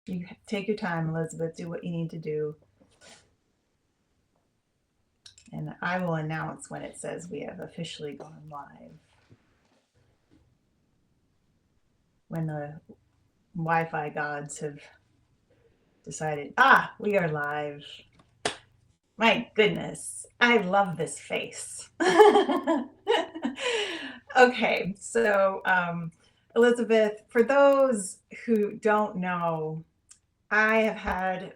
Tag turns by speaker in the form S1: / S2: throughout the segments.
S1: You take your time, Elizabeth. Do what you need to do. And I will announce when it says we have officially gone live. When the Wi-Fi gods have decided, we are live. My goodness, I love this face. Okay, so Elizabeth, for those who don't know, I have had,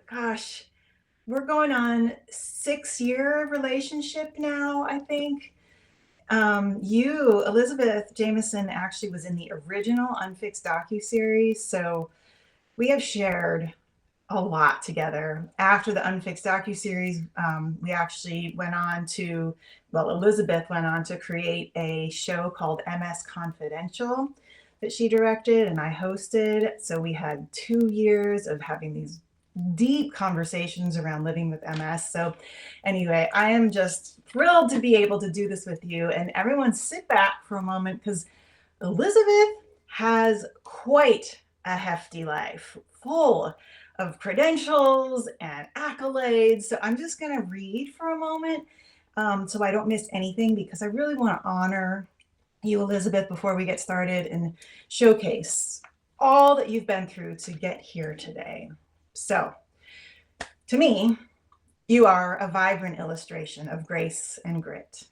S1: we're going on 6-year relationship now, I think. You, Elizabeth Jameson, actually was in the original Unfixed docuseries, so we have shared a lot together. After the Unfixed docuseries, we actually went on to, Elizabeth went on to create a show called MS Confidential that she directed and I hosted. So we had 2 years of having these deep conversations around living with MS. So anyway, I am just thrilled to be able to do this with you. And everyone sit back for a moment because Elizabeth has quite a hefty life, full of credentials and accolades. So I'm just going to read for a moment so I don't miss anything because I really want to honor you, Elizabeth, before we get started and showcase all that you've been through to get here today. So, to me, you are a vibrant illustration of grace and grit,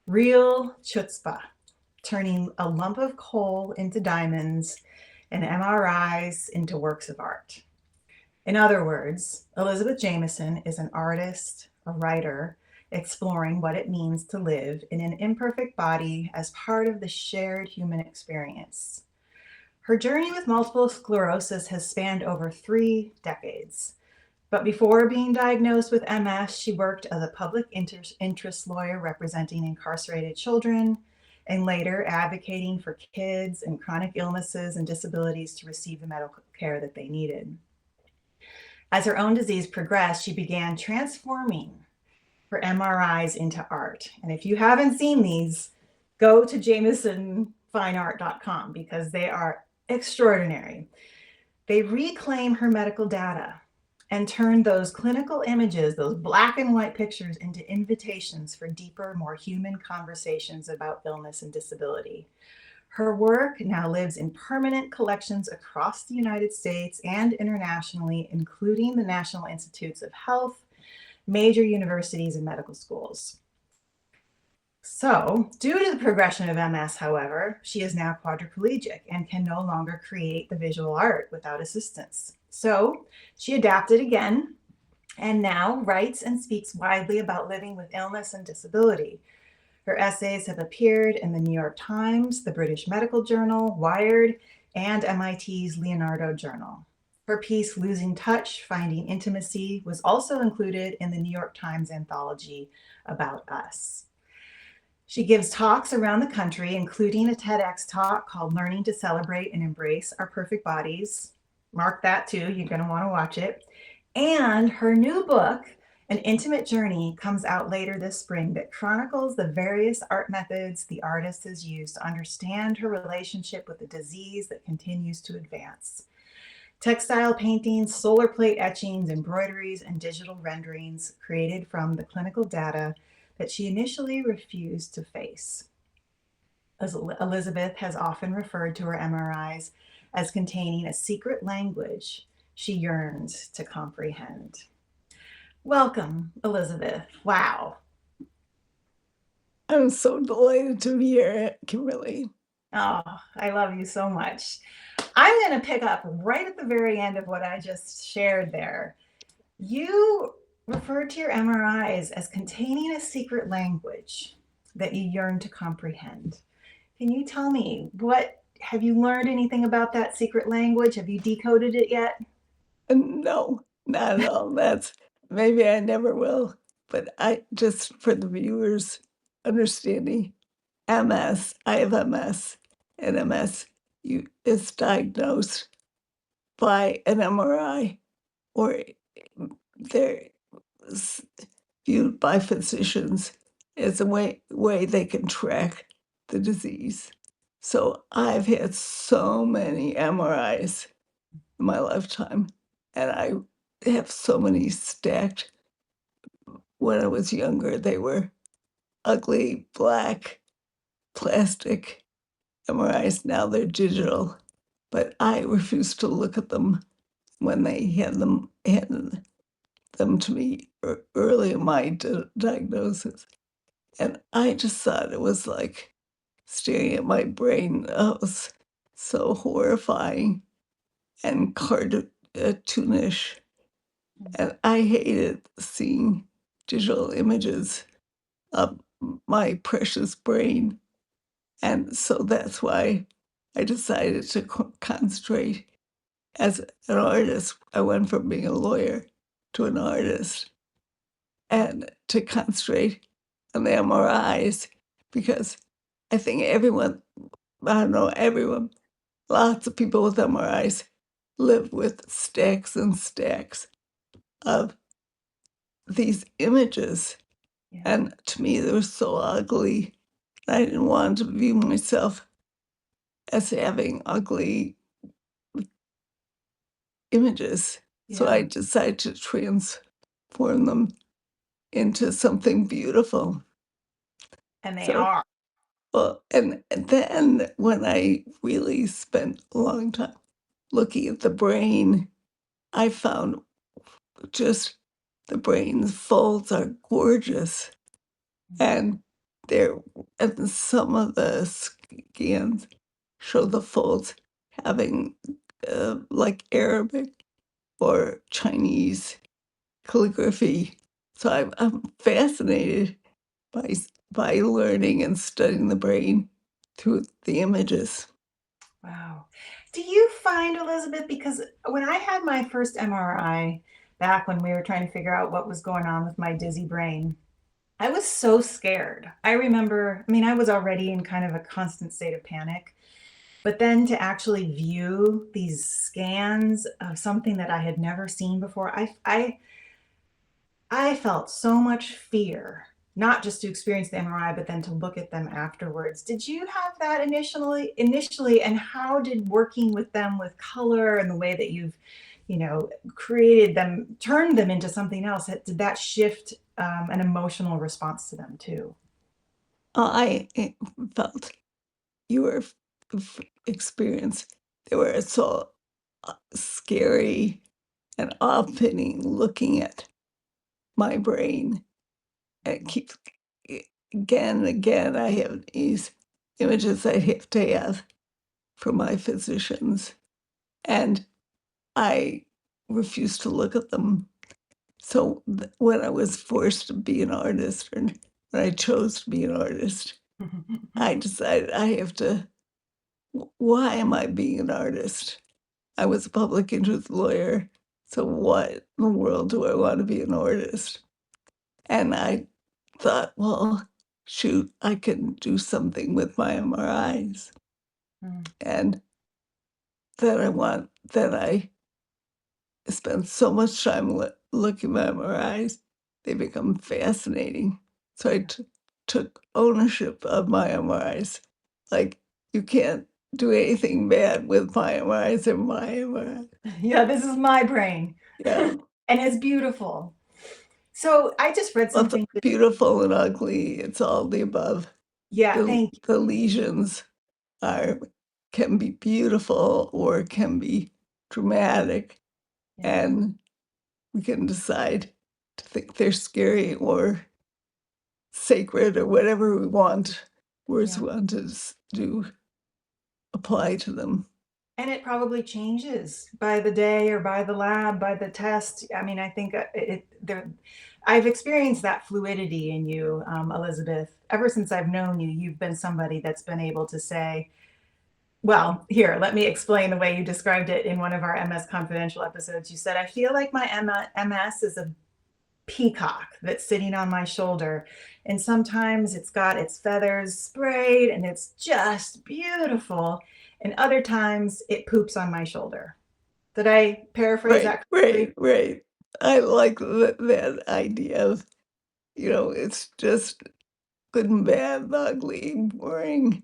S1: real chutzpah, turning a lump of coal into diamonds and MRIs into works of art. In other words, Elizabeth Jameson is an artist, a writer, exploring what it means to live in an imperfect body as part of the shared human experience. Her journey with multiple sclerosis has spanned over 3 decades. But before being diagnosed with MS, she worked as a public interest lawyer representing incarcerated children and later advocating for kids and chronic illnesses and disabilities to receive the medical care that they needed. As her own disease progressed, she began transforming her MRIs into art. And if you haven't seen these, go to jamesonfineart.com because they are extraordinary. They reclaim her medical data and turn those clinical images, those black and white pictures, into invitations for deeper, more human conversations about illness and disability. Her work now lives in permanent collections across the United States and internationally, including the National Institutes of Health, major universities, and medical schools. So, due to the progression of MS, however, she is now quadriplegic and can no longer create the visual art without assistance. So, she adapted again and now writes and speaks widely about living with illness and disability. Her essays have appeared in the New York Times, the British Medical Journal, Wired, and MIT's Leonardo Journal. Her piece, Losing Touch, Finding Intimacy, was also included in the New York Times anthology About Us. She gives talks around the country, including a TEDx talk called Learning to Celebrate and Embrace Our Perfect Bodies. Mark that too, you're going to want to watch it. And her new book, An Intimate Journey, comes out later this spring that chronicles the various art methods the artist has used to understand her relationship with a disease that continues to advance. Textile paintings, solar plate etchings, embroideries, and digital renderings created from the clinical data that she initially refused to face. As Elizabeth has often referred to her MRIs as containing a secret language she yearns to comprehend. Welcome, Elizabeth. Wow.
S2: I'm so delighted to be here, Kimberly.
S1: Oh, I love you so much. I'm going to pick up right at the very end of what I just shared there. You referred to your MRIs as containing a secret language that you yearn to comprehend. Can you tell me have you learned anything about that secret language? Have you decoded it yet?
S2: No, not at all. Maybe I never will. But I just for the viewers understanding, MS, I have MS, and MS is diagnosed by an MRI or they're viewed by physicians as a way they can track the disease. So I've had so many MRIs in my lifetime. and I have so many stacked. When I was younger, they were ugly, black, plastic MRIs. Now they're digital, but I refuse to look at them when they handed them to me early in my diagnosis. And I just thought it was like staring at my brain. It was so horrifying and cartoonish.
S1: Mm.
S2: And I hated seeing digital images of my precious brain. And so that's why I decided to concentrate as an artist. I went from being a lawyer to an artist and to concentrate on the MRIs because I think everyone, I don't know, everyone, lots of people with MRIs live with stacks and stacks of these images.
S1: Yeah.
S2: And to me, they were so ugly. I didn't want to view myself as having ugly images. So I
S1: Yeah.
S2: decided to transform them into something beautiful.
S1: And they
S2: So,
S1: are.
S2: well, and then when I really spent a long time looking at the brain, I found just the brain's folds are gorgeous. And there, and some of the scans show the folds having like Arabic or Chinese calligraphy. So I'm fascinated by learning and studying the brain through the images.
S1: Wow. Do you find, Elizabeth, because when I had my first MRI back when we were trying to figure out what was going on with my dizzy brain, I was so scared. I remember, I mean, I was already in kind of a constant state of panic, but then to actually view these scans of something that I had never seen before, I felt so much fear, not just to experience the MRI, but then to look at them afterwards. Did you have that initially, and how did working with them with color and the way that you've, created them, turned them into something else, did that shift an emotional response to them too?
S2: I felt your experience, they were so scary and off-putting looking at my brain. And keep again and again, I have these images I have to have for my physicians, and I refuse to look at them. So when I was forced to be an artist, and when I chose to be an artist, I decided I have to. Why am I being an artist? I was a public interest lawyer, so what in the world do I want to be an artist? And I thought, well, shoot, I can do something with my MRIs.
S1: Mm.
S2: And then I spend so much time looking at MRIs, they become fascinating. So I took ownership of my MRIs. Like, you can't do anything bad with my MRIs. They're my MRIs.
S1: Yeah, this is my brain.
S2: Yeah.
S1: And it's beautiful. So I just read
S2: Well, it's
S1: something.
S2: beautiful and ugly. It's all the above.
S1: Yeah, thank you.
S2: The lesions are can be beautiful or can be dramatic,
S1: Yeah,
S2: and we can decide to think they're scary or sacred or whatever we want, words
S1: yeah.
S2: we want to do apply to them.
S1: And it probably changes by the day or by the lab, by the test. I mean, I think I've experienced that fluidity in you, Elizabeth. Ever since I've known you, you've been somebody that's been able to say, well, here, let me explain the way you described it in one of our MS Confidential episodes. You said, I feel like my MS is a peacock that's sitting on my shoulder. And sometimes it's got its feathers sprayed and it's just beautiful. And other times it poops on my shoulder. Did I paraphrase
S2: Right,
S1: that correctly?
S2: right, right. I like that idea of, it's just good and bad, ugly, boring,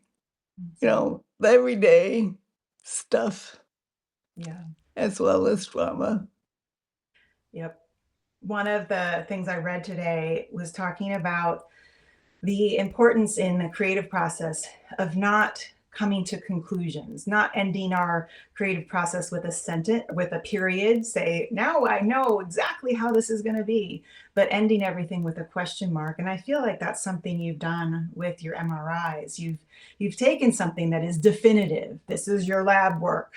S2: everyday stuff
S1: Yeah.
S2: as well as drama.
S1: Yep. One of the things I read today was talking about the importance in the creative process of not coming to conclusions, not ending our creative process with a sentence, with a period, say, now I know exactly how this is going to be, but ending everything with a question mark. And I feel like that's something you've done with your MRIs. You've taken something that is definitive. This is your lab work,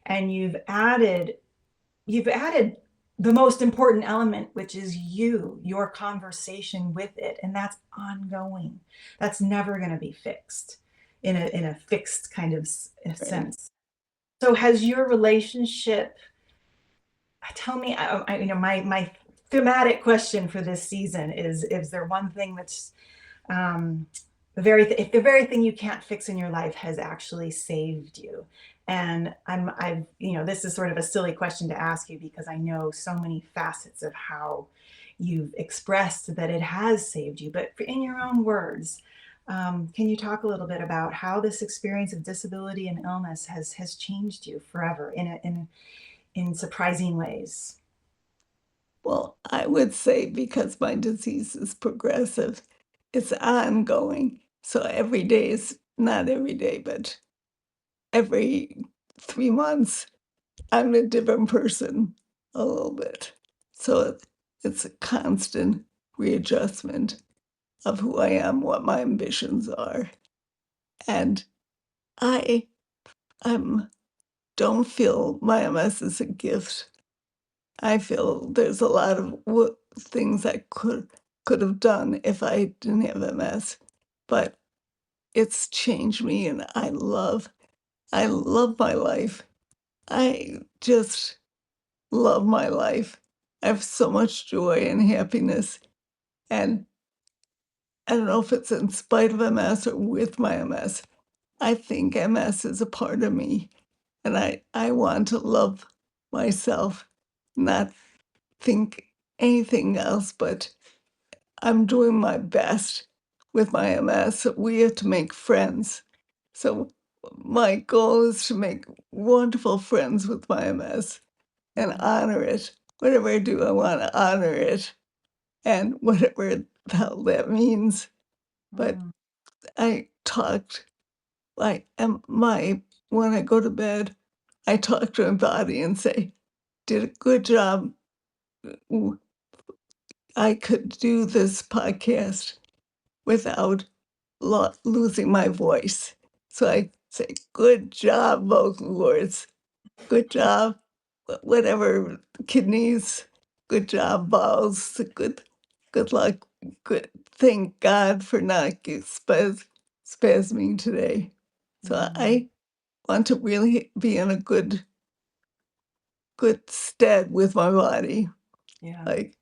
S1: and you've added the most important element, which is your conversation with it. And that's ongoing. That's never going to be fixed in a fixed kind of
S2: Right.
S1: sense. So has your relationship, tell me, my thematic question for this season is there one thing that's um, if the very thing you can't fix in your life has actually saved you? And this is sort of a silly question to ask you because I know so many facets of how you've expressed that it has saved you. But in your own words, can you talk a little bit about how this experience of disability and illness has changed you forever in surprising ways?
S2: Well, I would say because my disease is progressive, it's ongoing. So every day is not every day, but every 3 months, I'm a different person a little bit. So it's a constant readjustment of who I am, what my ambitions are. And I don't feel my MS is a gift. I feel there's a lot of things I could have done if I didn't have MS, but it's changed me, and I love my life. I just love my life. I have so much joy and happiness, and I don't know if it's in spite of MS or with my MS. I think MS is a part of me, and I want to love myself, not think anything else, but I'm doing my best with my MS. We have to make friends. So my goal is to make wonderful friends with my MS and
S1: Mm,
S2: honor it. Whatever I do, I want to honor it and whatever the hell that means. But
S1: mm,
S2: I talked, I am my when I go to bed, I talk to my body and say, did a good job. W- I could do this podcast without losing my voice. So I say, good job, vocal cords. Good job, whatever, kidneys. Good job, balls. Good luck. Good. Thank God for not spasming today. So
S1: mm.
S2: I want to really be in a good stead with my body.
S1: Yeah.
S2: Like,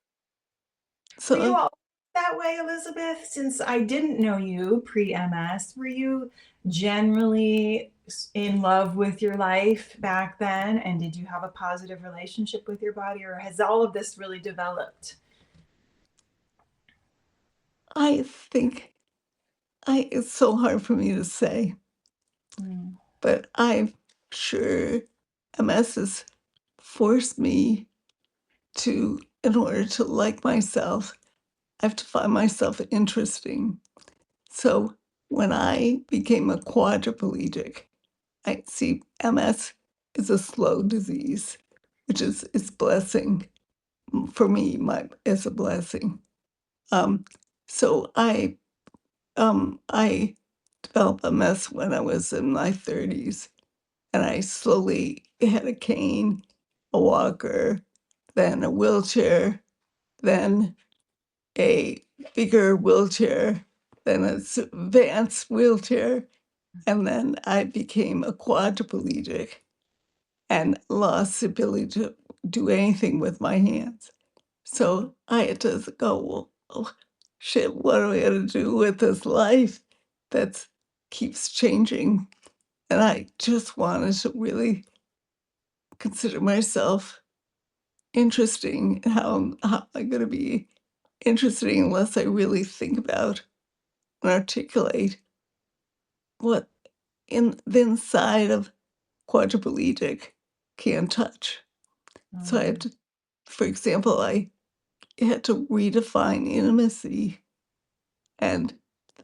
S1: Were you
S2: so
S1: all that way, Elizabeth? Since I didn't know you pre-MS, were you generally in love with your life back then? And did you have a positive relationship with your body, or has all of this really developed?
S2: I think it's so hard for me to say,
S1: Mm,
S2: but I'm sure MS has forced me to, in order to like myself, I have to find myself interesting. So when I became a quadriplegic, I see MS is a slow disease, which is blessing for me. My is a blessing. Um, so I developed MS when I was in my 30s, and I slowly had a cane, a walker, then a wheelchair, then a bigger wheelchair, then a advanced wheelchair, and then I became a quadriplegic and lost the ability to do anything with my hands. So I had to go, well, oh, shit, what do I got to do with this life that keeps changing? And I just wanted to really consider myself interesting. How am I going to be interesting unless I really think about and articulate what in the inside of quadriplegic can't touch? So I had
S1: mm,
S2: to for example, I had to redefine intimacy, and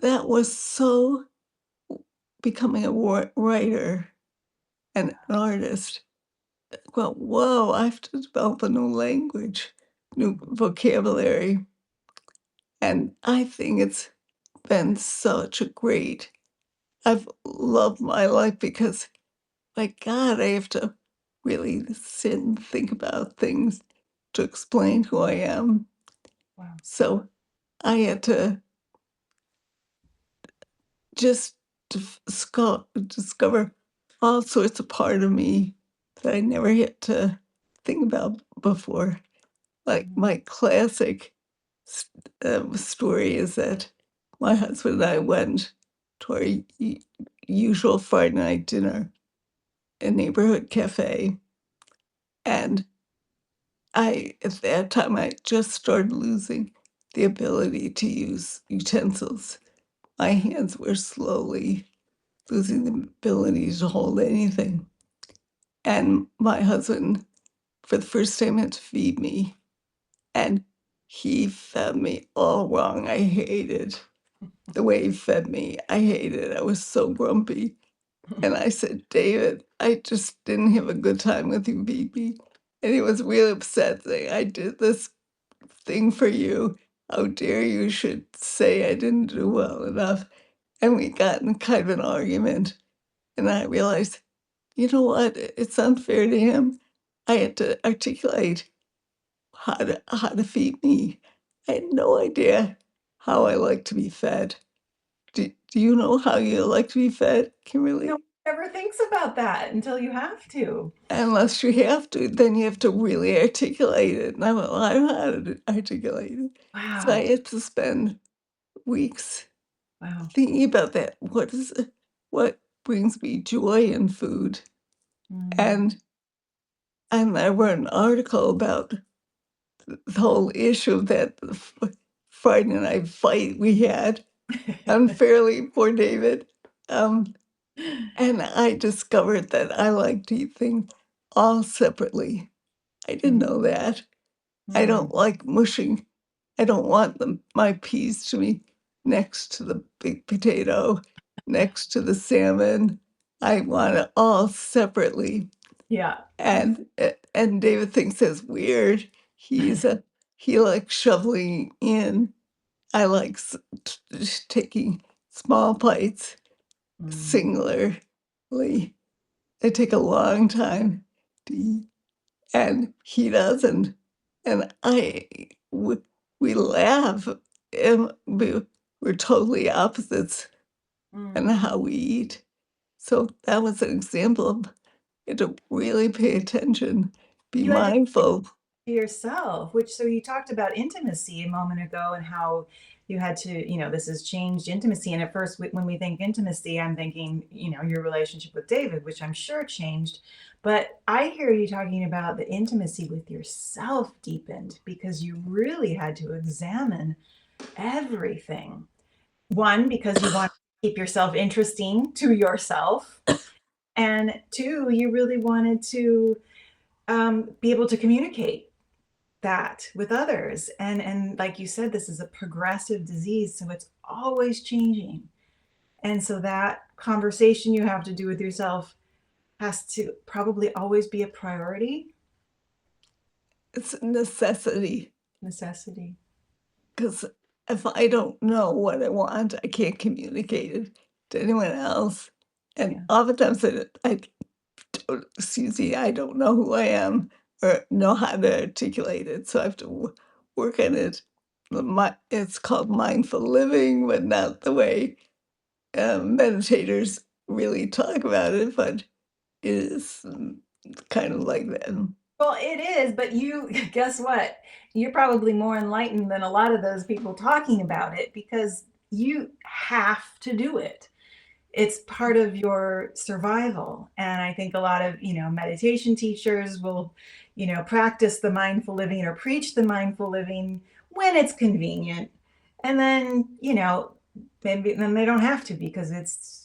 S2: that was so becoming a writer and an artist. Well, whoa, I have to develop a new language, new vocabulary. And I think it's been such a great, I've loved my life because, my God, I have to really sit and think about things to explain who I am.
S1: Wow.
S2: So I had to just discover all sorts of part of me that I never had to think about before. Like
S1: Mm,
S2: my classic story is that my husband and I went to our usual Friday night dinner, a neighborhood cafe, and at that time, I just started losing the ability to use utensils. My hands were slowly losing the ability to hold anything. And my husband, for the first time, had to feed me. And he fed me all wrong. I hated the way he fed me. I hated it. I was so grumpy. And I said, David, I just didn't have a good time with you, BB. And he was really upset saying, I did this thing for you. How dare you should say I didn't do well enough. And we got in kind of an argument. And I realized, you know what? It's unfair to him. I had to articulate how to feed me. I had no idea how I like to be fed. Do you know how you like to be fed,
S1: no
S2: Kimberly?
S1: one ever thinks about that until you have to.
S2: Unless you have to, then you have to really articulate it. And I went, well, I don't know how to articulate it. So I
S1: Wow.
S2: had to spend weeks
S1: Wow.
S2: thinking about that. What brings me joy in food?
S1: Mm.
S2: And I wrote an article about the whole issue of that Friday night fight we had unfairly, poor David. Um, and I discovered that I like to eat things all separately. I didn't
S1: Mm,
S2: know that. I
S1: mm.
S2: don't like mushing. I don't want my peas to be next to the big potato, next to the salmon. I want it all separately.
S1: Yeah.
S2: And David thinks that's weird. He likes shoveling in. I like taking small bites
S1: Mm.
S2: singularly. They take a long time to eat, and he doesn't. And we laugh, and we're totally opposites in
S1: Mm.
S2: how we eat. So that was an example of you have to really pay attention, be
S1: You had to
S2: mindful.
S1: yourself, which so you talked about intimacy a moment ago and how you had to, this has changed intimacy. And at first, when we think intimacy, I'm thinking, your relationship with David, which I'm sure changed. But I hear you talking about the intimacy with yourself deepened because you really had to examine everything. One, because you want to keep yourself interesting to yourself. And two, you really wanted to be able to communicate that with others. And like you said, this is a progressive disease, so it's always changing. And so that conversation you have to do with yourself has to probably always be a priority.
S2: It's a necessity
S1: Necessity.
S2: because if I don't know what I want, I can't communicate it to anyone else. And
S1: Yeah.
S2: oftentimes I don't, excuse me, I don't know who I am or know how to articulate it. So I have to work on it. It's called mindful living, but not the way meditators really talk about it, but it is kind of like that.
S1: Well, it is, but you guess what? You're probably more enlightened than a lot of those people talking about it because you have to do it. It's part of your survival. And I think a lot of, meditation teachers will, practice the mindful living or preach the mindful living when it's convenient. And then, maybe then they don't have to because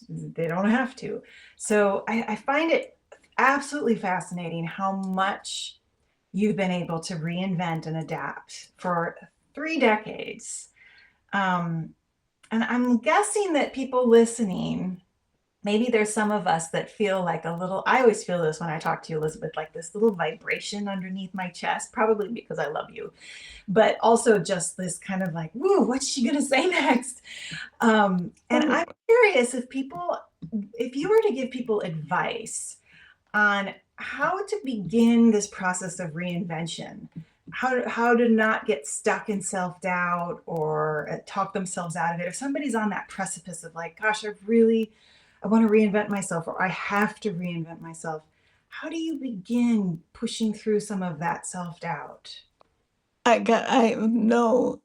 S1: they don't have to. So I find it absolutely fascinating how much you've been able to reinvent and adapt for 3 decades. Um, and I'm guessing that people listening, maybe there's some of us that feel like a little, I always feel this when I talk to you, Elizabeth, like this little vibration underneath my chest, probably because I love you, but also just this kind of like, woo, what's she going to say next? And
S2: Oh,
S1: I'm curious if people, if you were to give people advice on how to begin this process of reinvention, how to not get stuck in self-doubt or talk themselves out of it. If somebody's on that precipice of like, gosh, I want to reinvent myself, or I have to reinvent myself, how do you begin pushing through some of that self-doubt?
S2: I have no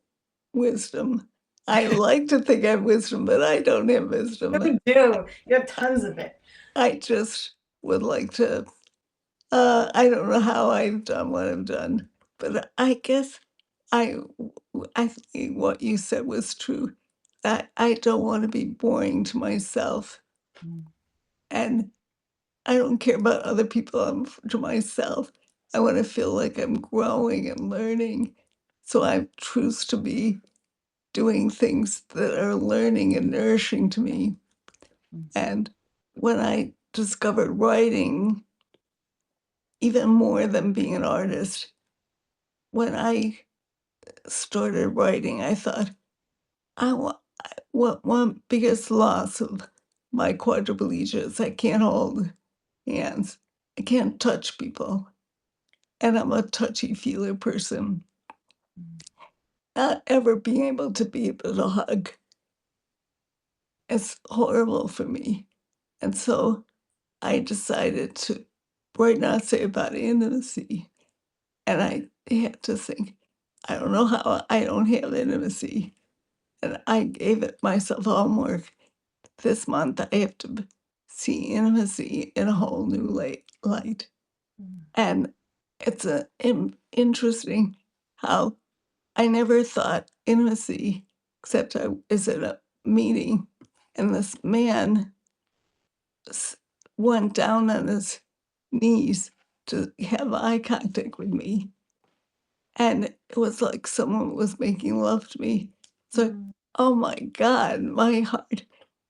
S2: wisdom. I like to think I have wisdom, but I don't have wisdom.
S1: You do. You have tons of it.
S2: I just would like to, I don't know how I've done what I've done, but I guess I, I think what you said was true. I don't want to be boring to myself,
S1: Mm,
S2: and I don't care about other people. To myself. I want to feel like I'm growing and learning. So I choose to be doing things that are learning and nourishing to me.
S1: mm,
S2: And when I discovered writing, even more than being an artist, when I started writing, I thought, I want, what one biggest loss of my quadriplegia is I can't hold hands. I can't touch people. And I'm a touchy-feely person.
S1: mm,
S2: Not ever being able to hug is horrible for me. And so I decided to write an essay about intimacy. And I had to think, I don't know how I don't have intimacy. And I gave it myself homework. This month I have to see intimacy in a whole new light.
S1: mm,
S2: And it's interesting how I never thought intimacy, except I was at a meeting and this man s- went down on his knees to have eye contact with me. And it was like someone was making love to me. So,
S1: mm,
S2: oh my God, my heart,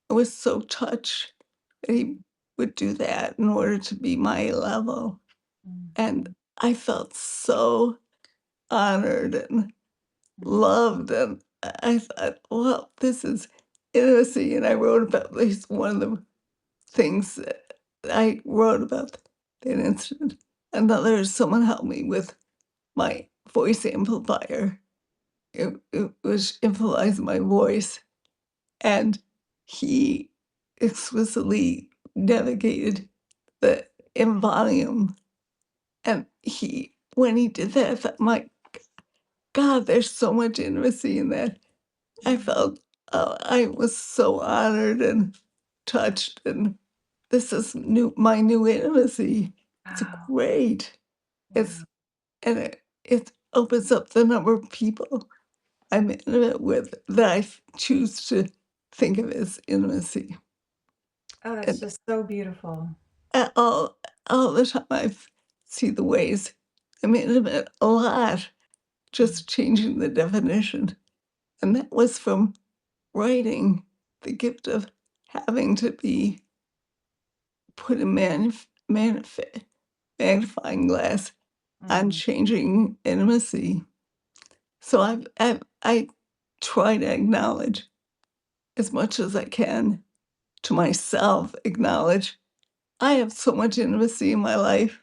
S2: I was so touched that he would do that in order to be my level.
S1: mm,
S2: And I felt so honored and
S1: mm.
S2: loved, and I thought, well, this is intimacy. And I wrote about at least one of the things that I wrote about that incident. Another is someone helped me with my voice amplifier. It was amplifying my voice, and he explicitly navigated the in volume. And when he did that, I thought, my God, there's so much intimacy in that. I felt, I was so honored and touched, and this is my new intimacy. It's
S1: Wow.
S2: great. It's
S1: Wow.
S2: and it opens up the number of people I'm intimate with that choose to think of as intimacy.
S1: Oh, that's
S2: And
S1: just so beautiful.
S2: all the time I see the ways I'm intimate a lot,
S1: Mm,
S2: just changing the definition. And that was from writing, the gift of having to be put a magnifying glass on
S1: mm,
S2: changing intimacy. So I try to acknowledge as much as I can to myself, acknowledge I have so much intimacy in my life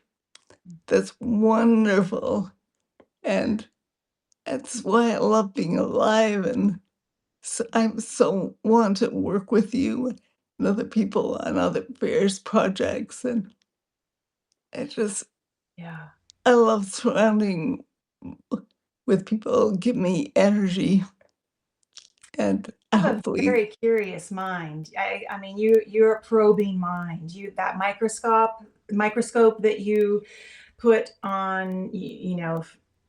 S1: mm.
S2: that's wonderful. And that's why I love being alive. And I so want to work with you and other people on other various projects. And I just,
S1: Yeah.
S2: I love surrounding with people who give me energy and
S1: You have a
S2: hopefully,
S1: very curious mind. I mean, you're a probing mind. You that microscope that you put on, you know,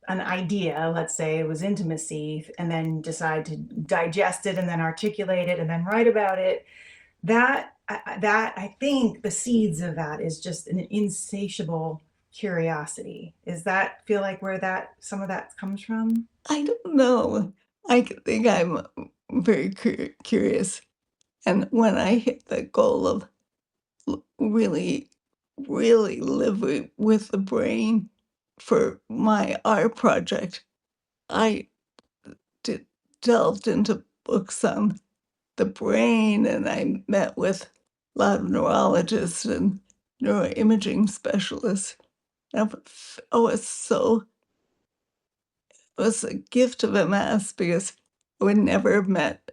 S1: an idea, let's say it was intimacy, and then decide to digest it and then articulate it and then write about it. That I think the seeds of that is just an insatiable. curiosity. Is that feel like where that some of that comes from?
S2: I don't know. Think I'm very curious, and when I hit the goal of really, really live with the brain for my art project, I did delved into books on the brain, and I met with a lot of neurologists and neuroimaging specialists. And I was so it was a gift of MS because I would never have met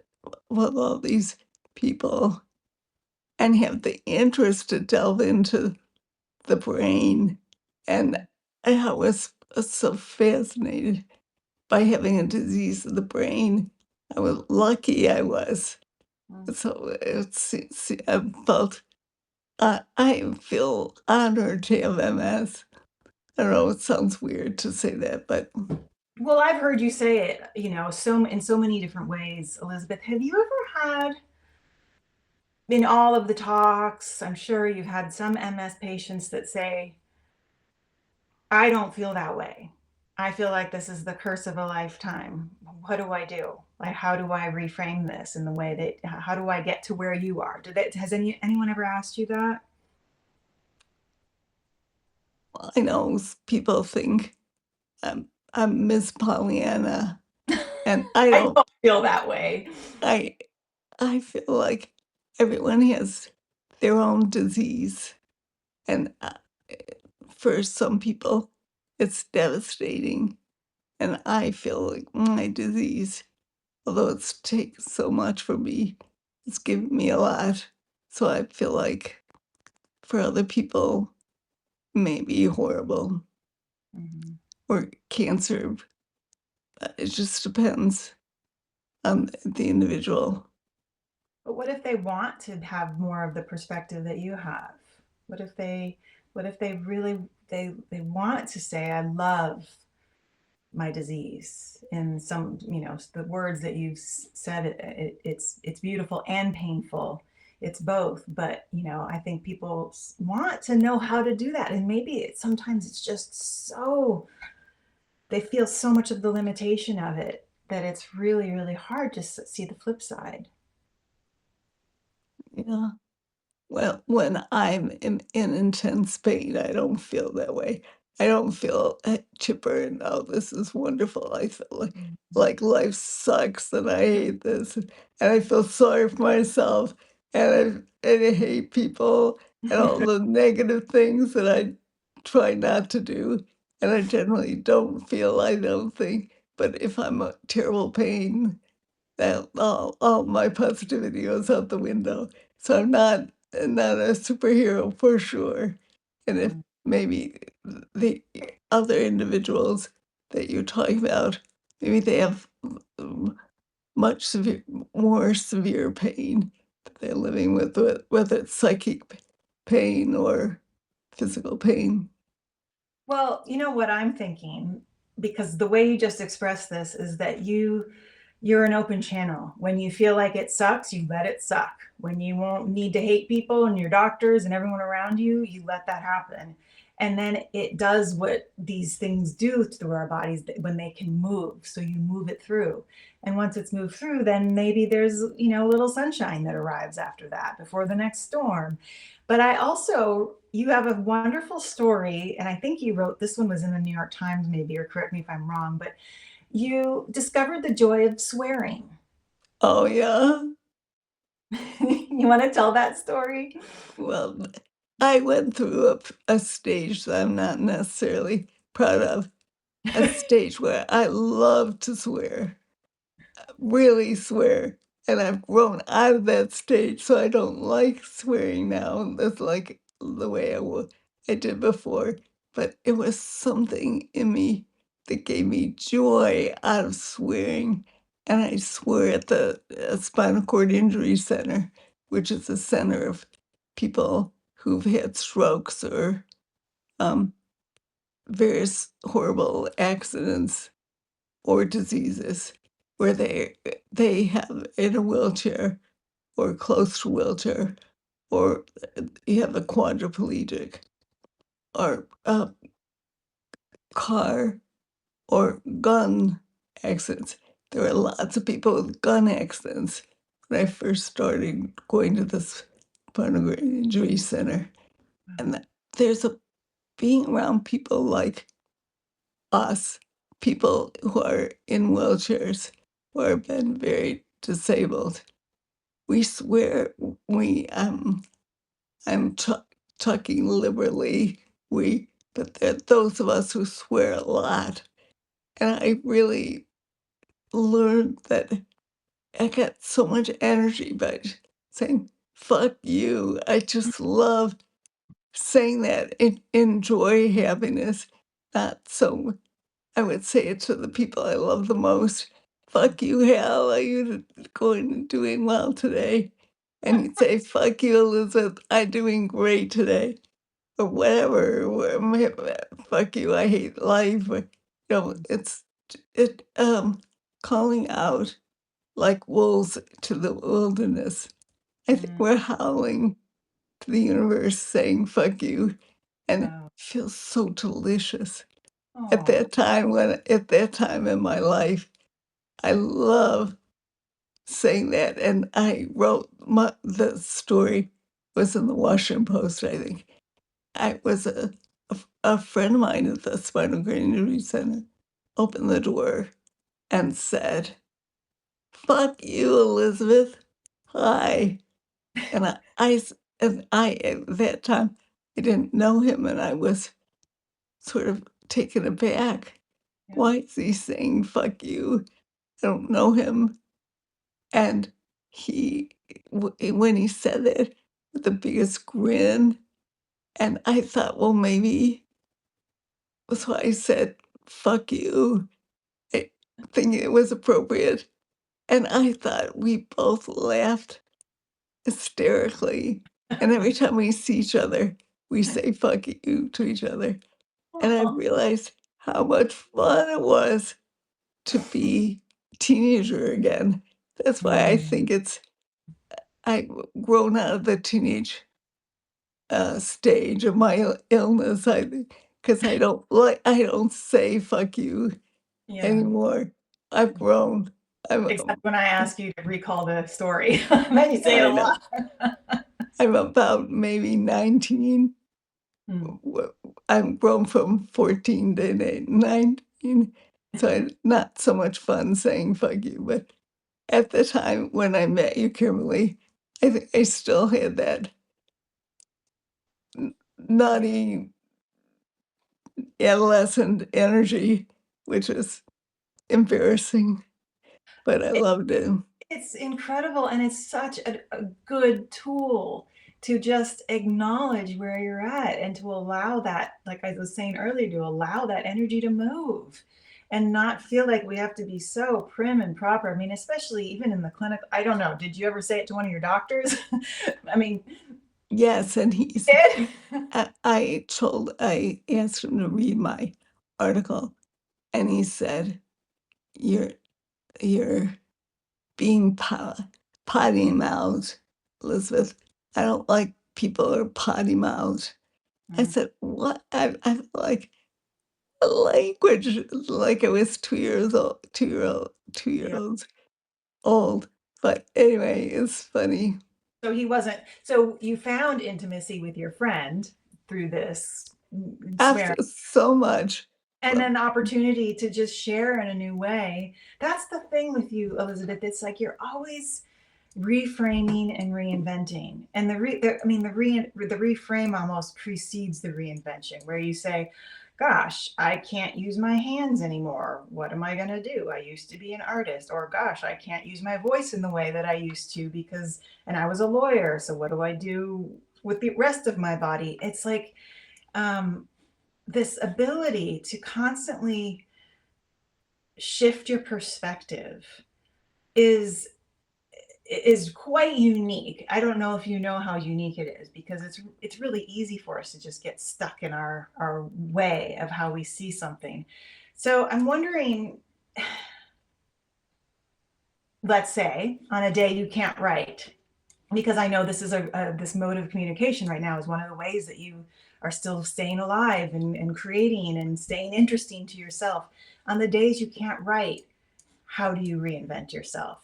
S2: with all these people and have the interest to delve into the brain. And I was so fascinated by having a disease of the brain. I was lucky I was.
S1: Mm.
S2: So I felt I feel honored to have MS. I don't know, it sounds weird to say that, but
S1: Well, I've heard you say it, so in so many different ways, Elizabeth. Have you ever had in all of the talks, I'm sure you've had some MS patients that say, I don't feel that way. I feel like this is the curse of a lifetime. What do I do? Like, how do I reframe this in the way that, how do I get to where you are? Has anyone ever asked you that?
S2: I know people think I'm Miss Pollyanna, and I
S1: I
S2: don't.
S1: don't feel that way.
S2: I I feel like everyone has their own disease, and for some people, it's devastating. And I feel like my disease, although it's taken so much from me, it's given me a lot. So I feel like for other people, maybe horrible
S1: Mhm.
S2: or cancer. It just depends on the individual.
S1: But what if they want to have more of the perspective that you have? What if they really they want to say I love my disease in some, the words that you've said, it's beautiful and painful. It's both, but I think people want to know how to do that, and maybe sometimes it's just so they feel so much of the limitation of it that it's really really hard to see the flip side.
S2: Yeah. Well, when I'm in intense pain, I don't feel that way. I don't feel chipper and, oh, this is wonderful. I feel like life sucks and I hate this. And I feel sorry for myself and I hate people and all the negative things that I try not to do. And I generally don't feel, I don't think. But if I'm a terrible pain, that all my positivity goes out the window. So I'm not a superhero for sure. And if maybe the other individuals that you're talking about, maybe they have mm, much more severe pain that they're living with, whether it's psychic pain or physical pain.
S1: Well, you know what I'm thinking, because the way you just expressed this is that you're an open channel. When you feel like it sucks, you let it suck. When you won't need to hate people and your doctors and everyone around you, you let that happen. And then it does what these things do through our bodies when they can move. So you move it through. And once it's moved through, then maybe there's, a little sunshine that arrives after that before the next storm. But you have a wonderful story. And I think you wrote this one was in the New York Times, maybe, or correct me if I'm wrong, but you discovered the joy of swearing.
S2: Oh, yeah.
S1: You want to tell that story?
S2: Well, I went through a stage that I'm not necessarily proud of, a stage where I love to swear, really swear, and I've grown out of that stage, so I don't like swearing now. That's like the way I did before, but it was something in me that gave me joy out of swearing, and I swear at the Spinal Cord Injury Center, which is a center of people who've had strokes or um, various horrible accidents or diseases where they have in a wheelchair or close to wheelchair or you have a quadriplegic or car or gun accidents. There were lots of people with gun accidents when I first started going to this spinal cord injury center. And there's a being around people like us, people who are in wheelchairs, who have been very disabled. We swear I'm talking liberally, but there are those of us who swear a lot. And I really learned that I got so much energy by saying, fuck you. I just love saying that. Enjoy happiness. Not so, I would say it to the people I love the most. Fuck you, Hal. Are you going and doing well today? And you'd say, fuck you, Elizabeth. I'm doing great today. Or whatever. Fuck you. I hate life. Or, it's calling out like wolves to the wilderness. I think
S1: Mm.
S2: we're howling to the universe saying fuck you, and it
S1: Oh.
S2: feels so delicious.
S1: Oh.
S2: At that time in my life, I love saying that. And I wrote the story was in the Washington Post, I think. I was a friend of mine at the Spinal Cord Injury Center opened the door and said, "Fuck you, Elizabeth. Hi." And at that time, I didn't know him, and I was sort of taken aback.
S1: Yeah.
S2: Why is he saying "fuck you"? I don't know him. And he, when he said it, with the biggest grin, and I thought, well, maybe that's why I said "fuck you," I, thinking it was appropriate. And I thought we both laughed hysterically. And every time we see each other, we say "fuck you" to each other. And I realized how much fun it was to be a teenager again. That's why I
S1: Mm.
S2: think I've grown out of the teenage stage of my illness. I think because I don't say "fuck you"
S1: Yeah.
S2: anymore. I've grown. I'm
S1: Except when I ask you to recall the story, then you say it
S2: I
S1: a
S2: know.
S1: lot.
S2: I'm about maybe 19.
S1: Mm.
S2: I've grown from 14 to 19, so it's not so much fun saying "fuck you." But at the time when I met you, Kimberly, I think I still had that nutty adolescent energy, which is embarrassing, but I loved it.
S1: It's incredible, and it's such a good tool to just acknowledge where you're at and to allow that, like I was saying earlier, to allow that energy to move and not feel like we have to be so prim and proper. I mean, especially even in the clinic. I don't know. Did you ever say it to one of your doctors? I mean,
S2: Yes, and
S1: did?
S2: I asked him to read my article, and he said, "You're you're being potty mouthed, Elizabeth. I don't like people who are potty mouthed." I
S1: Mm.
S2: said, "What?" I feel like a language like I was 2 years old, 2 year
S1: Yeah.
S2: olds old. But anyway, it's funny.
S1: So he wasn't, so you found intimacy with your friend through this swearing.
S2: After so much,
S1: And
S2: but
S1: an opportunity to just share in a new way. That's the thing with you, Elizabeth. It's like you're always reframing and reinventing. And the reframe almost precedes the reinvention, where you say, "Gosh, I can't use my hands anymore. What am I going to do? I used to be an artist." Or, "Gosh, I can't use my voice in the way that I used to because, and I was a lawyer. So what do I do with the rest of my body?" It's like, um, this ability to constantly shift your perspective is quite unique. I don't know if you know how unique it is, because it's really easy for us to just get stuck in our way of how we see something. So I'm wondering, let's say on a day you can't write, because I know this is this mode of communication right now is one of the ways that you are still staying alive and creating and staying interesting to yourself. On the days you can't write, how do you reinvent yourself?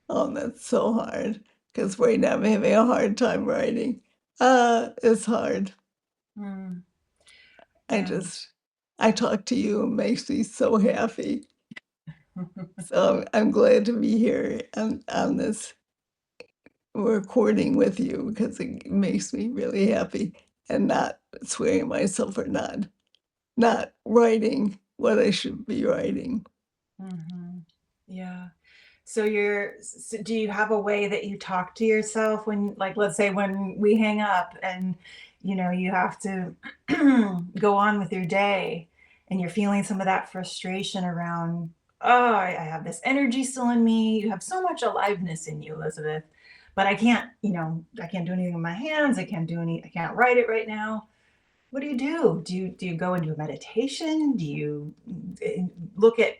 S2: Oh, that's so hard. Because right now I'm having a hard time writing. It's hard.
S1: Mm,
S2: I
S1: yeah.
S2: just, I talk to you, it makes me so happy. So I'm glad to be here on this recording with you because it makes me really happy and not swearing at myself for not writing what I should be writing.
S1: Hmm. Yeah. So do you have a way that you talk to yourself when, like, let's say when we hang up and, you have to go on with your day and you're feeling some of that frustration around, oh, I have this energy still in me. You have so much aliveness in you, Elizabeth, but I can't do anything with my hands. I can't write it right now. What do you do? Do you go into a meditation? Do you look at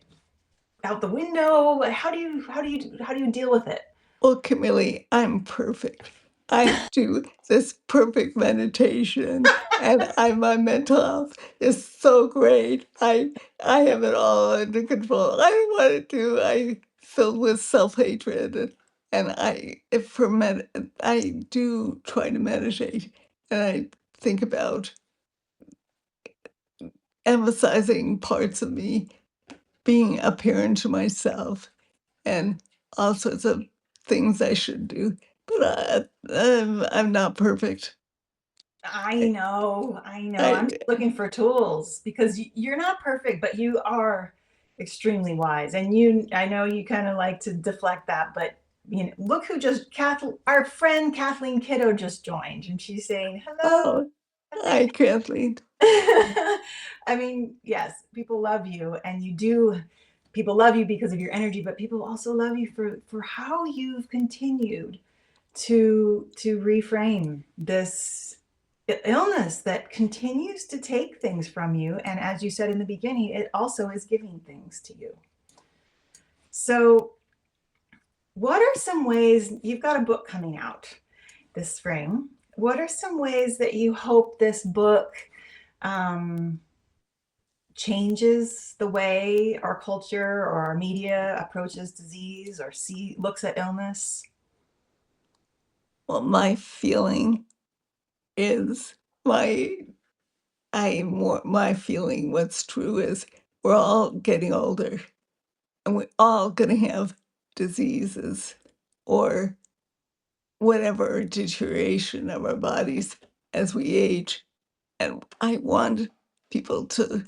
S1: out the window? How do you deal with it?
S2: Well, Camille, I'm perfect. I do this perfect meditation and my mental health is so great. I have it all under control. I want to do I filled with self-hatred and I do try to meditate and I think about emphasizing parts of me being apparent to myself and all sorts of things I should do. But I'm not perfect. I,
S1: I know.
S2: I
S1: I'm just looking for tools because you're not perfect, but you are extremely wise. And I know you kind of like to deflect that, but look who our friend Kathleen Kiddo just joined, and she's saying, "Hello,
S2: oh,
S1: Kathleen."
S2: hi, Kathleen.
S1: I mean, yes, people love you, and you do. People love you because of your energy, but people also love you for how you've continued to reframe this illness that continues to take things from you, and as you said in the beginning, it also is giving things to you. So what are some ways, you've got a book coming out this spring, what are some ways that you hope this book um, changes the way our culture or our media approaches disease or looks at illness?
S2: Well, my feeling is my my feeling. What's true is we're all getting older, and we're all going to have diseases or whatever deterioration of our bodies as we age. And I want people to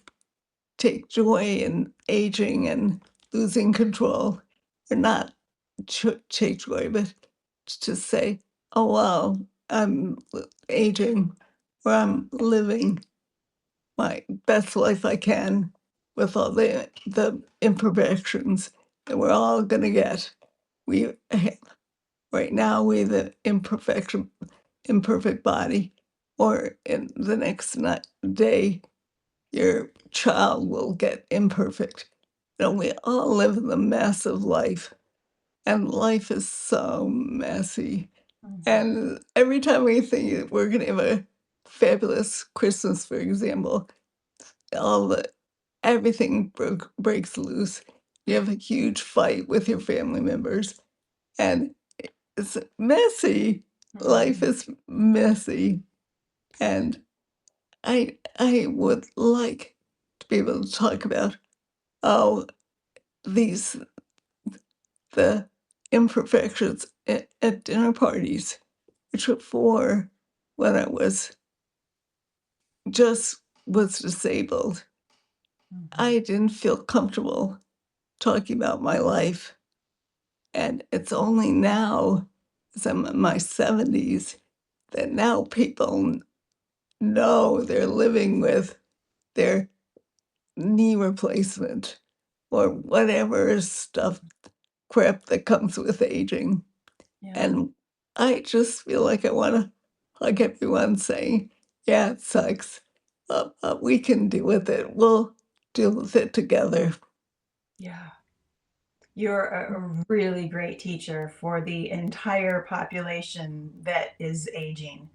S2: take joy in aging and losing control, or not take joy, but to say, oh, wow, aging, or I'm living my best life I can with all the imperfections that we're all going to get. We Right now, we have an imperfect body, or in the next day, your child will get imperfect. We all live in the mess of life, and life is so messy.
S1: Mhm.
S2: And every time we think that we're going to have a fabulous Christmas, for example, all the everything breaks loose. You have a huge fight with your family members, and it's messy. Life
S1: Mhm.
S2: is messy, and I would like to be able to talk about oh these the imperfections at dinner parties, which before when I was disabled,
S1: Mhm.
S2: I didn't feel comfortable talking about my life. And it's only now, as I'm in my 70s, that now people know they're living with their knee replacement or whatever stuff, crap that comes with aging.
S1: Yeah.
S2: And I just feel like I want to hug everyone saying, yeah, it sucks. But we can deal with it. We'll deal with it together.
S1: Yeah. You're a really great teacher for the entire population that is aging.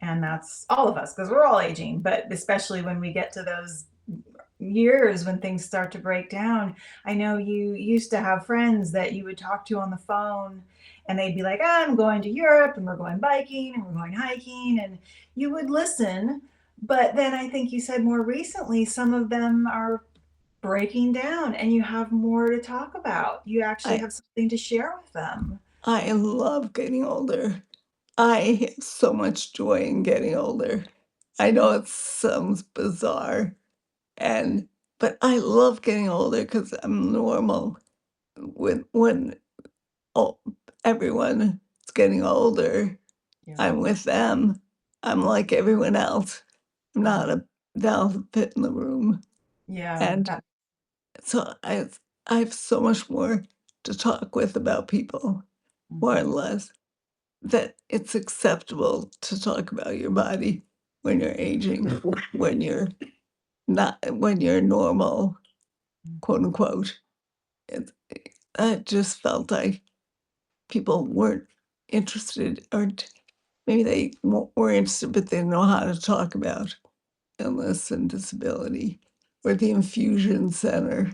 S1: And that's all of us, because we're all aging, but especially when we get to those years when things start to break down. I know you used to have friends that you would talk to on the phone and they'd be like, "Ah, I'm going to Europe and we're going biking and we're going hiking," and you would listen. But then I think you said more recently, some of them are breaking down and you have more to talk about. You actually
S2: I
S1: have something to share with them.
S2: I love getting older. I have so much joy in getting older. I know it sounds bizarre, and but I love getting older because I'm normal. When oh, everyone is getting older,
S1: Yeah.
S2: I'm with them. I'm like everyone else. I'm not
S1: Mhm.
S2: a velvet in the room,
S1: Yeah,
S2: and
S1: that
S2: so I have so much more to talk with about people, more or
S1: mhm,
S2: less. That it's acceptable to talk about your body when you're aging, when you're when you're normal, quote
S1: mhm,
S2: unquote. It, I just felt like people weren't interested, or maybe they were interested, but they didn't know how to talk about illness and disability. Or the infusion center,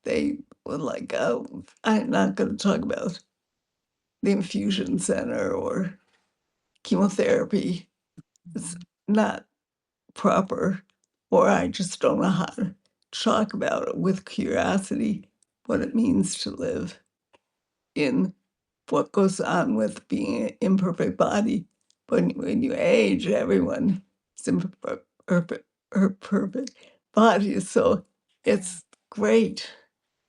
S2: they were like, oh, I'm not going to talk about the infusion center or chemotherapy. It's
S1: mhm.
S2: not proper, or I just don't know how to talk about it with curiosity, what it means to live in what goes on with being an imperfect body. When you age, everyone is imperfect, perfect body, so
S1: Yeah.
S2: it's great.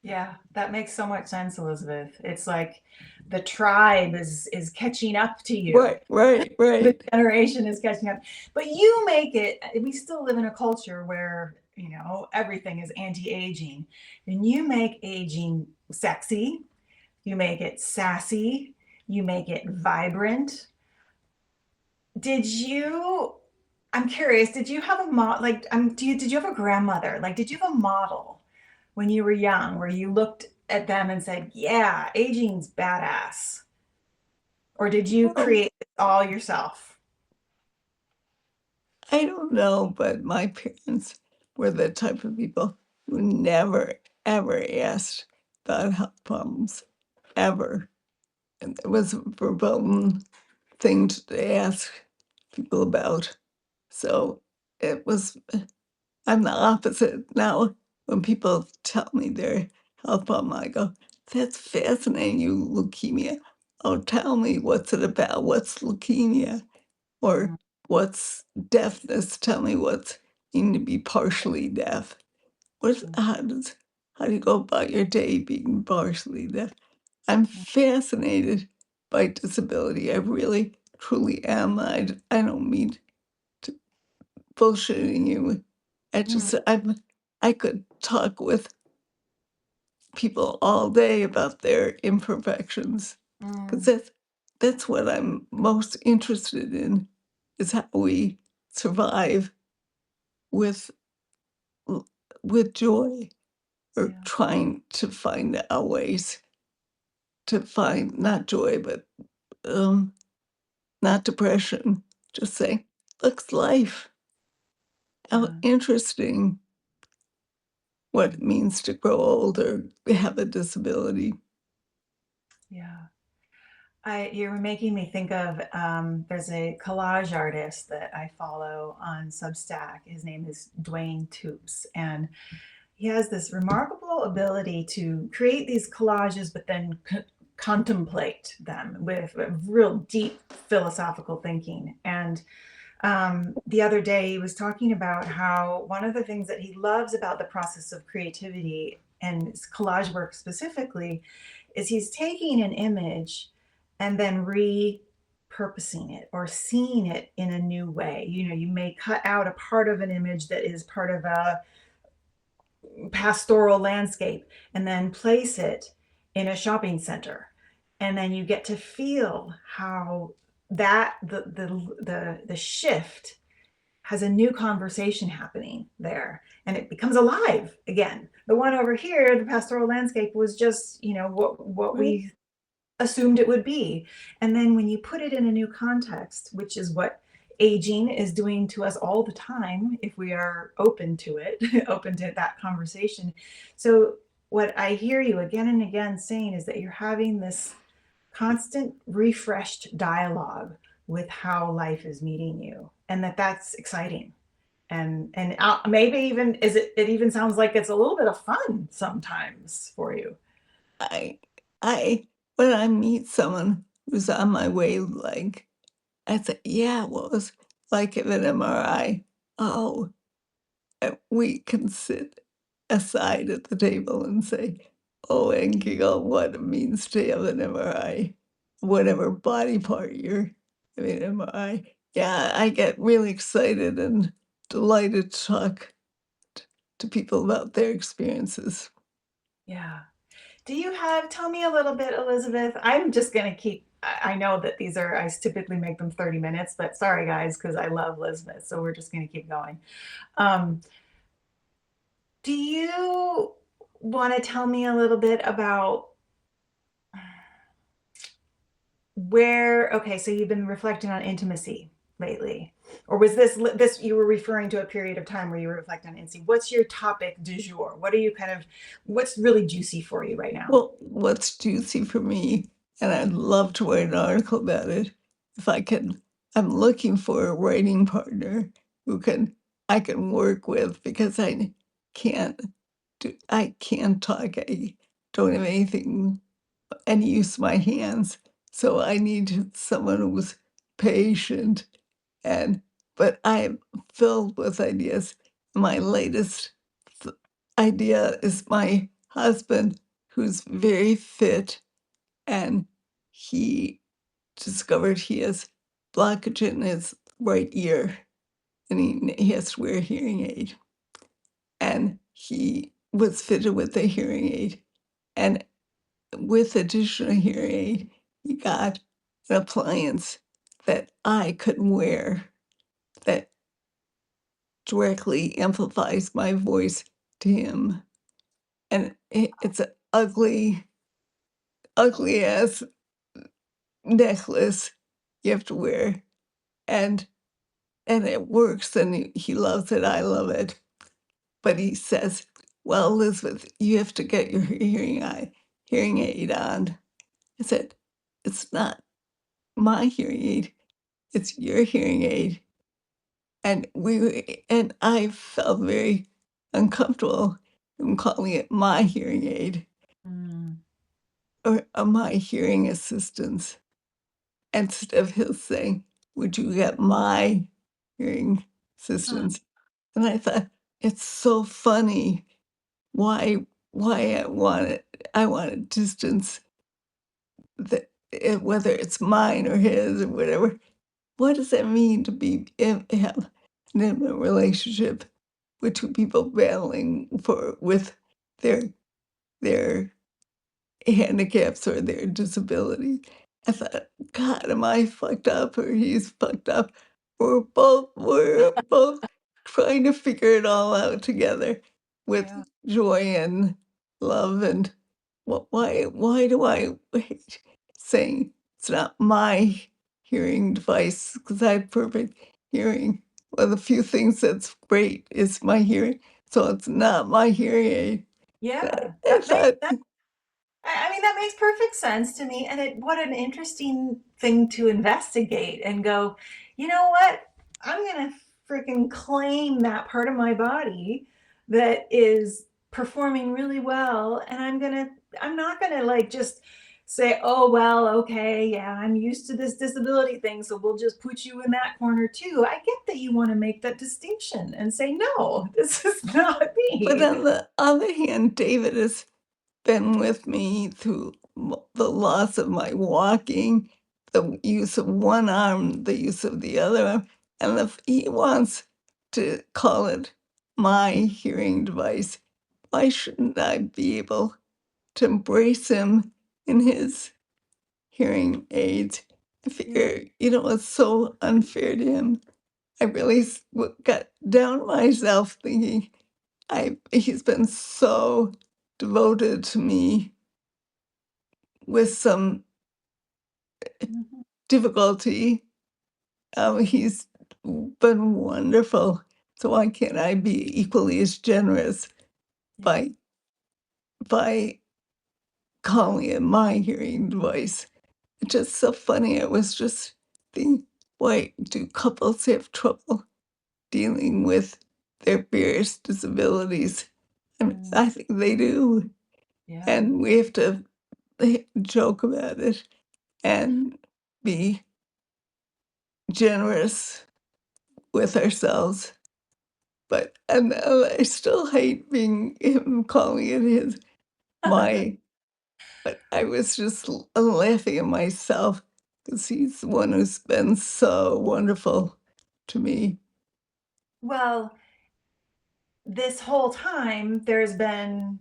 S1: Yeah, that makes so much sense, Elizabeth. It's like the tribe is catching up to you.
S2: Right, right,
S1: The
S2: right.
S1: generation is catching up. But you make it, we still live in a culture where, everything is anti-aging. And you make aging sexy, you make it sassy, you make it vibrant. Did you, I'm curious, did you have a like did you have a grandmother? Like did you have a model when you were young where you looked at them and said, "Yeah, aging's badass." Or did you
S2: Oh,
S1: create it all yourself?
S2: I don't know, but my parents were the type of people who never, ever asked about health problems, ever. And it was a verboten thing to ask people about. So it was, I'm the opposite. Now, when people tell me their health problem, I go, that's fascinating, you leukemia. Oh, tell me, what's it about? What's leukemia? Or
S1: Mm,
S2: what's deafness? Tell me what's mean to be partially deaf.
S1: mm,
S2: How do you go about your day being partially deaf? I'm
S1: mm,
S2: fascinated by disability. I really, truly am. I don't mean to bullshitting you.
S1: mm,
S2: I could talk with people all day about their imperfections because
S1: mm.
S2: that's what I'm most interested in is how we survive with l- with joy or
S1: Yeah,
S2: trying to find our ways to find not joy but um not depression, just saying looks life, how
S1: yeah,
S2: interesting what it
S1: mm,
S2: means to grow old or have a disability.
S1: yeah. You're making me think of there's a collage artist that I follow on Substack. His name is Dwayne Toops, and he has this remarkable ability to create these collages, but then contemplate them with real deep philosophical thinking. And the other day, he was talking about how one of the things that he loves about the process of creativity and collage work specifically is he's taking an image and then repurposing it or seeing it in a new way. You may cut out a part of an image that is part of a pastoral landscape and then place it in a shopping center, and then you get to feel how that the shift has a new conversation happening there and it becomes alive again. The one over here, the pastoral landscape, was just, what
S2: Right.
S1: we assumed it would be. And then when you put it in a new context, which is what aging is doing to us all the time, if we are open to it, open to that conversation. So, what I hear you again and again saying is that you're having this constant refreshed dialogue with how life is meeting you, and that's exciting. And maybe even it even sounds like it's a little bit of fun sometimes for you.
S2: I I when I meet someone who's on my wavelength, I say, "Yeah, what was like of an MRI?" Oh, we can sit aside at the table and say, "Oh," and giggle what it means to have an MRI, whatever body part you're having an MRI. Yeah, I get really excited and delighted to talk to people about their experiences.
S1: Yeah. Do you have tell me a little bit, Elizabeth. I'm just gonna keep I know that these are I typically make them 30 minutes, but sorry guys, because I love Elizabeth. So we're just gonna keep going. Um, do you want to tell me a little bit about where okay, so you've been reflecting on intimacy lately. Or was this you were referring to a period of time where you were reflecting on intimacy? What's your topic du jour? What are you kind of what's really juicy for you right now?
S2: Well, what's juicy for me, and I'd love to write an article about it, if I can, I'm looking for a writing partner who I can work with because can't I can't talk. I don't have anything, any use of my hands. So I need someone who's patient and but I'm filled with ideas. My latest th- idea is my husband, who's very fit, and he discovered he has blockage in his right ear, and he has to wear a hearing aid. And he was fitted with a hearing aid, and with additional hearing aid, he got an appliance that I could wear that directly amplifies my voice to him. And it's an ugly ass necklace you have to wear. And it works and he loves it. I love it. But he says, "Well, Elizabeth, you have to get your hearing aid on." I said, "It's not my hearing aid, it's your hearing aid." And I felt very uncomfortable in calling it my hearing aid
S1: Mm.
S2: or my hearing assistance. Instead of him saying, "Would you get my hearing
S1: Huh.
S2: assistance?" And I thought, it's so funny why I want to distance whether it's mine or his or whatever. What does that mean to have an intimate relationship with two people battling with their their handicaps or their disability? I thought, God, am I fucked up or he's fucked up? We're both trying to figure it all out together with
S1: Yeah.
S2: joy and love. And why do I hate saying it's not my hearing device because I have perfect hearing? Well, the few things that's great is my hearing, so it's not my hearing aid.
S1: Yeah.
S2: I thought,
S1: I mean, that makes perfect sense to me. And what an interesting thing to investigate and go, you know what? I'm going to freaking claim that part of my body that is performing really well. And I'm not going to like just say, oh, well, okay, yeah, I'm used to this disability thing. So we'll just put you in that corner too. I get that you want to make that distinction and say, no, this is not
S2: but
S1: me.
S2: on the other hand, David has been with me through the loss of my walking, the use of one arm, the use of the other arm, and if he wants to call it my hearing device, why shouldn't I be able to embrace him in his hearing aids? I
S1: Yeah.
S2: figure, it's so unfair to him. I really got down on myself thinking, he's been so devoted to me with some
S1: Mhm.
S2: difficulty. He's been wonderful. So why can't I be equally as generous
S1: Yeah.
S2: by by calling it my hearing device? It's just so funny. I was just thinking, why do couples have trouble dealing with their various disabilities? I mean,
S1: Mm.
S2: I think they do.
S1: Yeah.
S2: And we have to joke about it and be generous with ourselves. But and I still hate being him calling it his my. But I was just laughing at myself because he's the one who's been so wonderful to me.
S1: Well, this whole time, there's been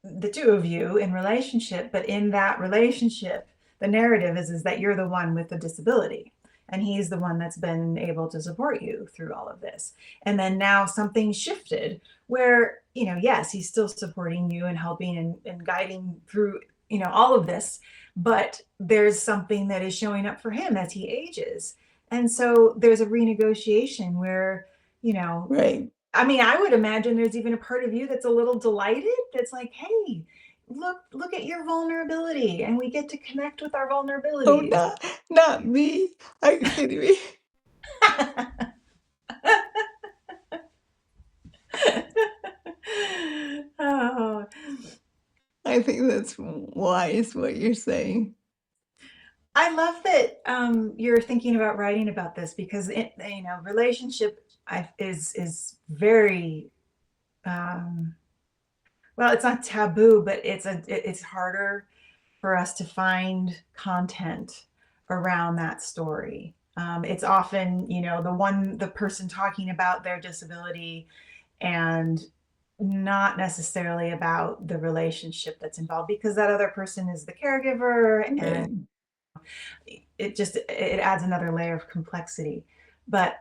S1: the two of you in relationship, but in that relationship, the narrative is that you're the one with the disability and he's the one that's been able to support you through all of this. And then now something shifted where, yes, he's still supporting you and helping and guiding through, all of this, but there's something that is showing up for him as he ages. And so there's a renegotiation where, you know,
S2: Right.
S1: I mean, I would imagine there's even a part of you that's a little delighted that's like, "Hey, look at your vulnerability, and we get to connect with our
S2: Oh,
S1: vulnerabilities."
S2: not me. Are you kidding me?
S1: Oh,
S2: I think that's wise what you're saying.
S1: I love that, you're thinking about writing about this because relationship is very, um well, it's not taboo, but it's harder for us to find content around that story. It's often, the person talking about their disability and not necessarily about the relationship that's involved because that other person is the caregiver and
S2: Right.
S1: it adds another layer of complexity. But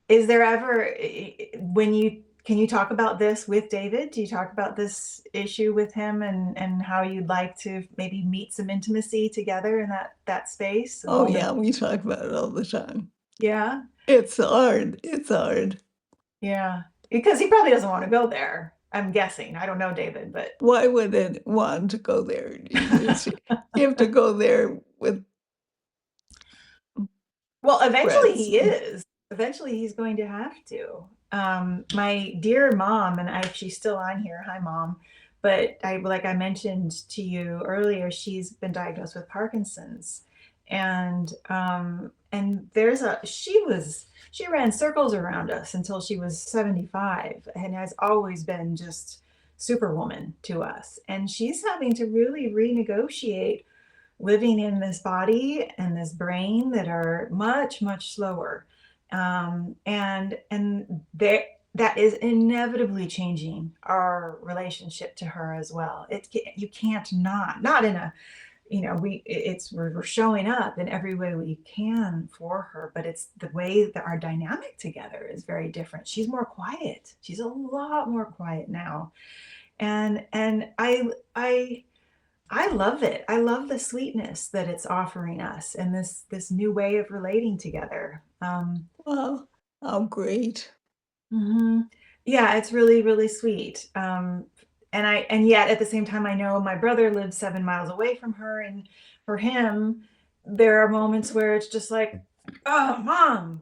S1: is there ever when you can you talk about this with David? Do you talk about this issue with him and how you'd like to maybe meet some intimacy together in that space of
S2: Oh,
S1: vulnerability?
S2: yeah, we talk about it all the time.
S1: Yeah,
S2: It's hard. It's hard.
S1: yeah. Because he probably doesn't want to go there. I'm guessing. I don't know David, but
S2: Why would it want to go there? You have to go there with
S1: well, eventually
S2: friends.
S1: he is. Eventually he's going to have to. My dear mom, and she's still on here. Hi, mom. But like I mentioned to you earlier, she's been diagnosed with Parkinson's, and she ran circles around us until she was 75, and has always been just superwoman to us. And she's having to really renegotiate living in this body and this brain that are much much slower, and there that is inevitably changing our relationship to her as well. You can't not in a we're showing up in every way we can for her, but it's the way that our dynamic together is very different. She's more quiet. She's a lot more quiet now, and I love it. I love the sweetness that it's offering us and this new way of relating together.
S2: Well, how great.
S1: Mhm. Yeah, it's really, really sweet. And yet at the same time, I know my brother lives 7 miles away from her, and for him, there are moments where it's just like, "Oh, mom,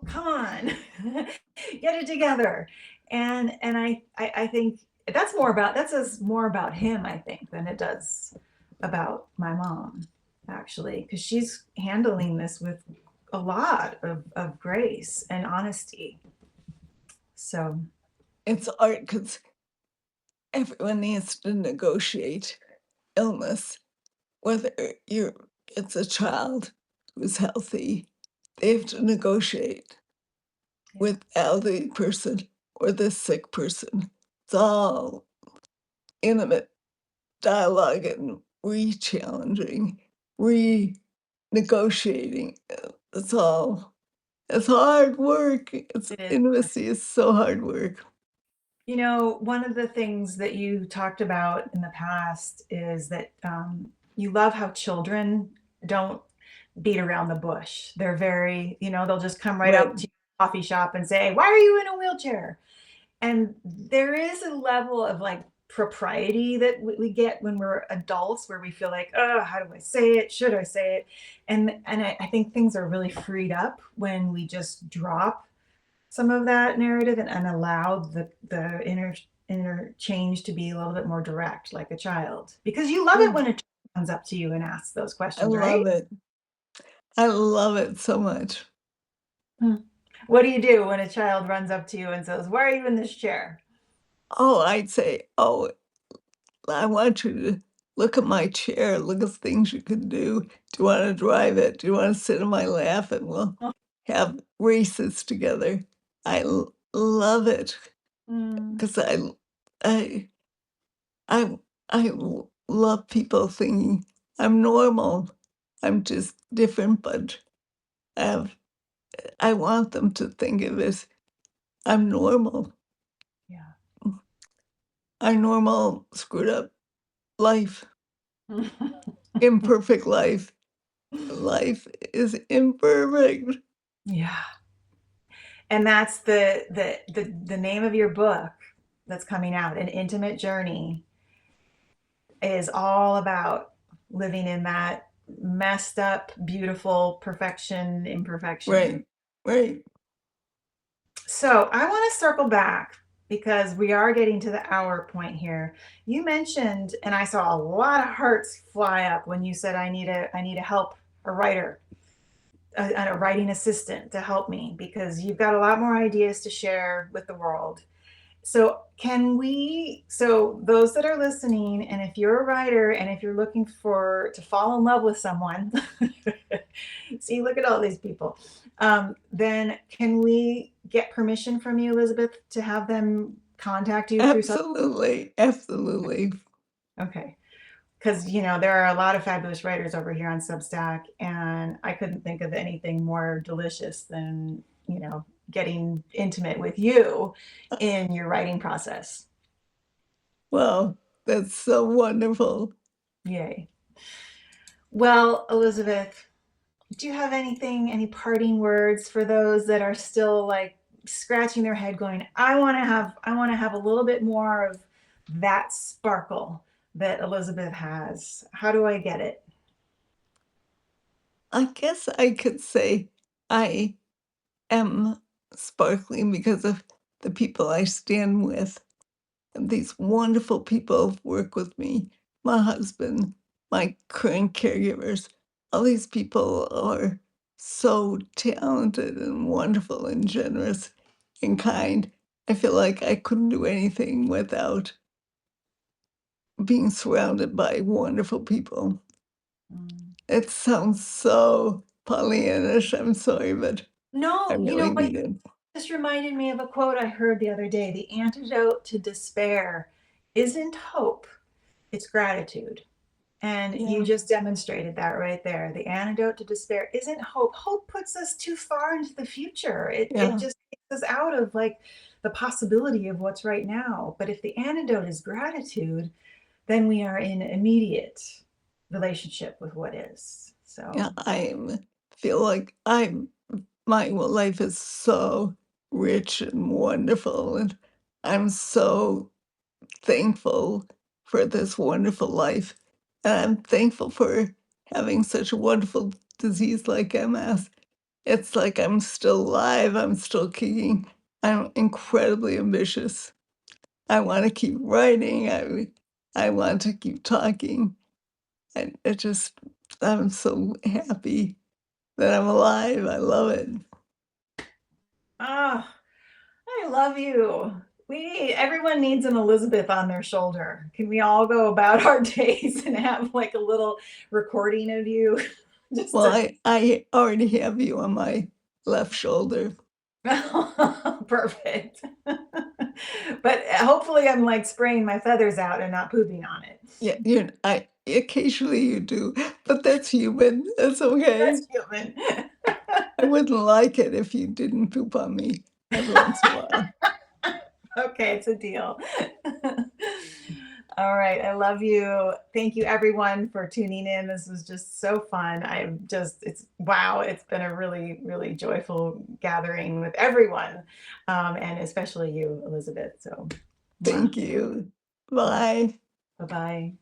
S1: come on, get it together." And I think that says more about him, I think, than it does about my mom, actually, because she's handling this with a lot of grace and honesty. So,
S2: It's art because everyone needs to negotiate illness, whether you're it's a child who's healthy, they have to negotiate
S1: yeah.
S2: with the elderly person or the sick person. It's all intimate dialogue and re-challenging, re-negotiating. It's all It's hard work. It's
S1: It is.
S2: intimacy is so hard work.
S1: You know, one of the things that you talked about in the past is that you love how children don't beat around the bush. They're very, they'll just come right
S2: Right.
S1: up to you at the coffee shop and say, "Why are you in a wheelchair?" And there is a level of like propriety that we get when we're adults where we feel like, oh, how do I say it? Should I say it? And I think things are really freed up when we just drop some of that narrative and allow the interchange to be a little bit more direct, like a child. Because you love it
S2: Yeah.
S1: when a child comes up to you and asks those
S2: I
S1: questions, right?
S2: love it. I love it so much.
S1: Hmm. What do you do when a child runs up to you and says, "Why are you in this chair?"
S2: Oh, I'd say, "Oh, I want you to look at my chair, look at things you can do. Do you wanna drive it? Do you wanna sit in my lap and we'll
S1: Oh,
S2: have races together?" Love it
S1: mm,
S2: 'cause I I love people thinking I'm normal. I'm just different, but I have I want them to think of it, I'm normal.
S1: yeah.
S2: Our normal screwed up life, imperfect life. Life is imperfect.
S1: Yeah. And that's the name of your book that's coming out, An Intimate Journey, is all about living in that messed up, beautiful perfection, imperfection.
S2: Right, right.
S1: So I want to circle back because we are getting to the hour point here. You mentioned, and I saw a lot of hearts fly up when you said I need a help, a writer, a writing assistant to help me because you've got a lot more ideas to share with the world. So those that are listening, and if you're a writer and if you're looking to fall in love with someone, see, look at all these people, then can we get permission from you, Elizabeth, to have them contact you through something?
S2: Absolutely, absolutely.
S1: Okay. Because there are a lot of fabulous writers over here on Substack, and I couldn't think of anything more delicious than getting intimate with you in your writing process.
S2: Well, that's so wonderful.
S1: Yay. Well, Elizabeth, do you have any parting words for those that are still like scratching their head going, I want to have a little bit more of that sparkle that Elizabeth has. How do I get it?
S2: I guess I could say I am sparkling because of the people I stand with. And these wonderful people work with me, my husband, my current caregivers. All these people are so talented and wonderful and generous and kind. I feel like I couldn't do anything without being surrounded by wonderful people.
S1: Mm.
S2: It sounds so Pollyannish. I'm sorry, but I
S1: No,
S2: really
S1: but
S2: mean it.
S1: this reminded me of a quote I heard the other day. The antidote to despair isn't hope, it's gratitude. And you
S2: Yeah,
S1: just demonstrated that right there. The antidote to despair isn't hope. Hope puts us too far into the future. It
S2: yeah,
S1: just takes us out of like the possibility of what's right now. But if the antidote is gratitude, then we are in immediate relationship with what is.
S2: yeah.
S1: So,
S2: Feel like my life is so rich and wonderful, and I'm so thankful for this wonderful life. And I'm thankful for having such a wonderful disease like MS. It's like I'm still alive, I'm still kicking. I'm incredibly ambitious. I want to keep writing. I want to keep talking. And I'm so happy that I'm alive. I love it.
S1: ah, I love you. Everyone needs an Elizabeth on their shoulder. Can we all go about our days and have like a little recording of you? Just
S2: Well,
S1: to
S2: I already have you on my left shoulder.
S1: perfect. But hopefully I'm like spraying my feathers out and not pooping on it.
S2: Yeah, I occasionally you do, but that's human. That's okay.
S1: That's human.
S2: I wouldn't like it if you didn't poop on me every once in a while.
S1: Okay, it's a deal. All right, I love you. Thank you everyone for tuning in. This was just so fun. It's wow, it's been a really, really joyful gathering with everyone, and especially you, Elizabeth. So,
S2: Thank you. Bye.
S1: bye bye.